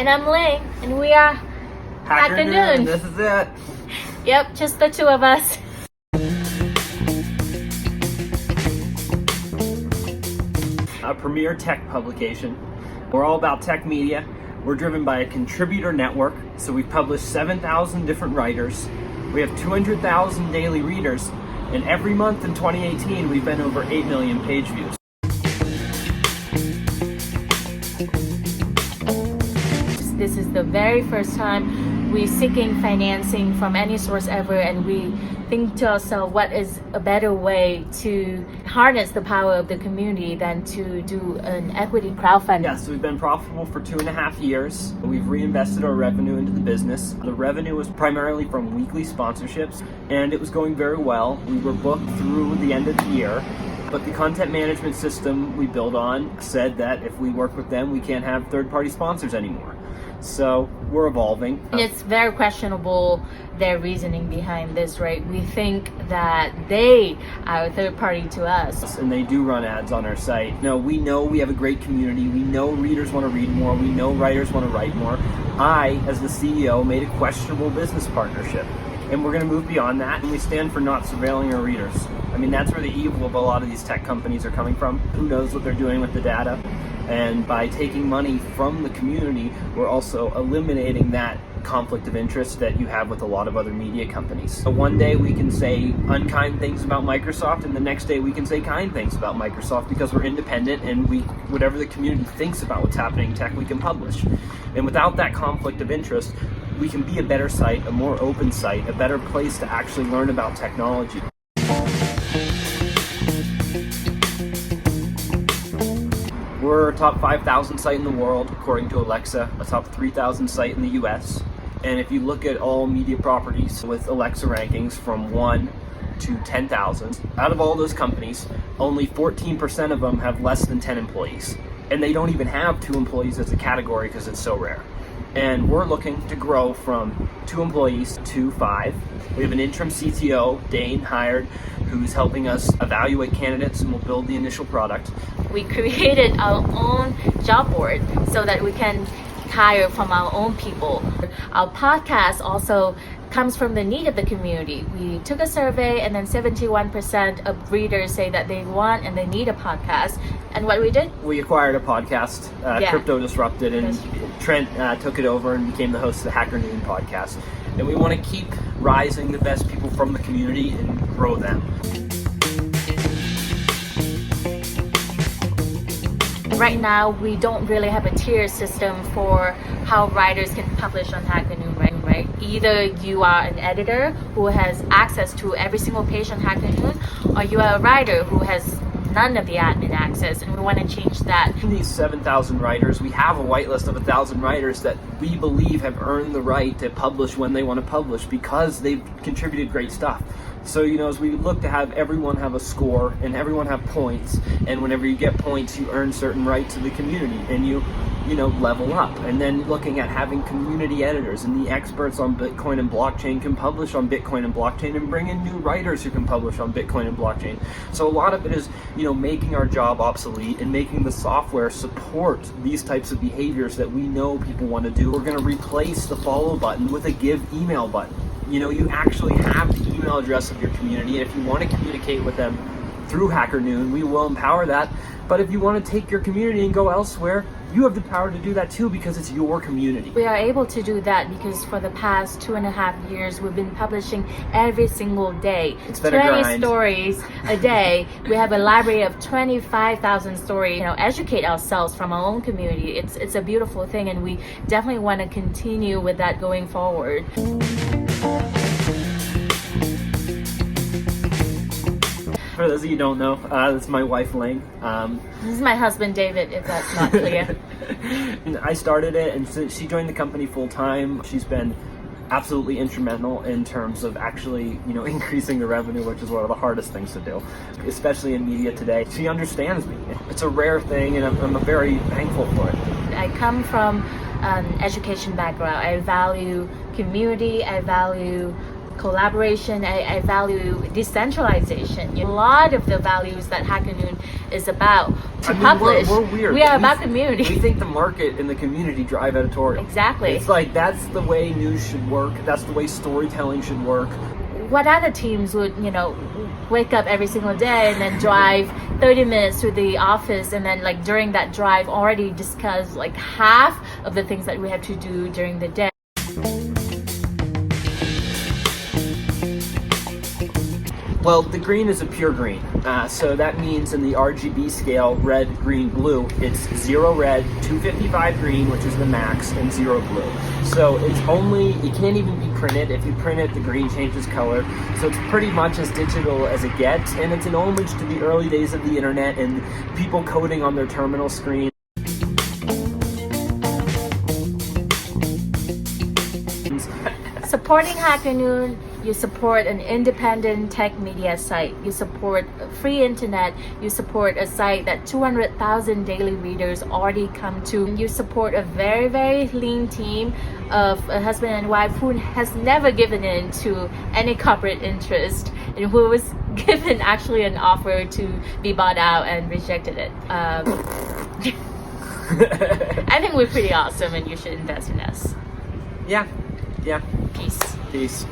And I'm Ling, and we are Hacker Noon. This is it. Yep, just the two of us. A premier tech publication. We're all about tech media. We're driven by a contributor network, so we've published 7,000 different writers. We have 200,000 daily readers, and every month in 2018 we've been over 8 million page views. This is the very first time we're seeking financing from any source ever, and we think to ourselves, what is a better way to harness the power of the community than to do an equity crowdfunding? Yes, we've been profitable for 2.5 years. We've reinvested our revenue into the business. The revenue was primarily from weekly sponsorships, and it was going very well. We were booked through the end of the year. But the content management system we built on said that if we work with them, we can't have third-party sponsors anymore. So we're evolving. It's very questionable, their reasoning behind this, right? We think that they are a third party to us. And they do run ads on our site. No, we know we have a great community. We know readers want to read more. We know writers want to write more. I, as the CEO, made a questionable business partnership. And we're going to move beyond that, and we stand for not surveilling our readers. I mean, that's where the evil of a lot of these tech companies are coming from. Who knows what they're doing with the data? And by taking money from the community, we're also eliminating that conflict of interest that you have with a lot of other media companies. So one day we can say unkind things about Microsoft, and the next day we can say kind things about Microsoft because we're independent, and whatever the community thinks about what's happening in tech, we can publish. And without that conflict of interest, we can be a better site, a more open site, a better place to actually learn about technology. We're a top 5,000 site in the world, according to Alexa, a top 3,000 site in the US. And if you look at all media properties with Alexa rankings from 1 to 10,000, out of all those companies, only 14% of them have less than 10 employees. And they don't even have 2 employees as a category because it's so rare. And we're looking to grow from 2 employees to 5. We have an interim CTO, Dane, hired, who's helping us evaluate candidates, and we'll build the initial product. We created our own job board so that we can hire from our own people. Our podcast also comes from the need of the community. We took a survey, and then 71% of readers say that they want and they need a podcast. And what we did? We acquired a podcast, Crypto Disrupted, and Trent took it over and became the host of the Hacker Noon podcast. And we want to keep rising the best people from the community and grow them. Right now, we don't really have a tier system for how writers can publish on Hacker Noon, right? Either you are an editor who has access to every single page on Hacker Noon, or you are a writer who has none of the admin access, and we want to change that. In these 7,000 writers, we have a whitelist of 1,000 writers that we believe have earned the right to publish when they want to publish because they've contributed great stuff. So, as we look to have everyone have a score and everyone have points, and whenever you get points, you earn certain rights to the community, and you level up. And then looking at having community editors and the experts on Bitcoin and blockchain can publish on Bitcoin and blockchain, and bring in new writers who can publish on Bitcoin and blockchain. So a lot of it is, making our job obsolete and making the software support these types of behaviors that we know people want to do. We're going to replace the follow button with a give email button. You actually have the email address of your community, and if you want to communicate with them through Hacker Noon, we will empower that. But if you want to take your community and go elsewhere, you have the power to do that too, because it's your community. We are able to do that because for the past 2.5 years, we've been publishing every single day. It's been a 20 grind. stories a day. We have a library of 25,000 stories. Educate ourselves from our own community. It's a beautiful thing, and we definitely want to continue with that going forward. For those of you who don't know, this is my wife, Ling. This is my husband, David, if that's not clear. I started it, and since she joined the company full time, she's been absolutely instrumental in terms of actually, increasing the revenue, which is one of the hardest things to do, especially in media today. She understands me. It's a rare thing, and I'm very thankful for it. I come from an education background. I value community. I value collaboration. I value decentralization. A lot of the values that Hacker Noon is about to publish. We're weird. We are about community. We think the market and the community drive editorial. Exactly. It's like that's the way news should work. That's the way storytelling should work. What other teams would, wake up every single day and then drive 30 minutes to the office, and then like during that drive already discuss like half of the things that we have to do during the day. Well, the green is a pure green. So that means in the RGB scale, red, green, blue, it's 0 red, 255 green, which is the max, and 0 blue. So it can't even be printed. If you print it, the green changes color. So it's pretty much as digital as it gets, and it's an homage to the early days of the internet and people coding on their terminal screen. Supporting Hacker Noon, you support an independent tech media site. You support free internet. You support a site that 200,000 daily readers already come to. You support a very, very lean team of a husband and wife who has never given in to any corporate interest, and who was given actually an offer to be bought out and rejected it. I think we're pretty awesome, and you should invest in us. Yeah. Peace. Peace.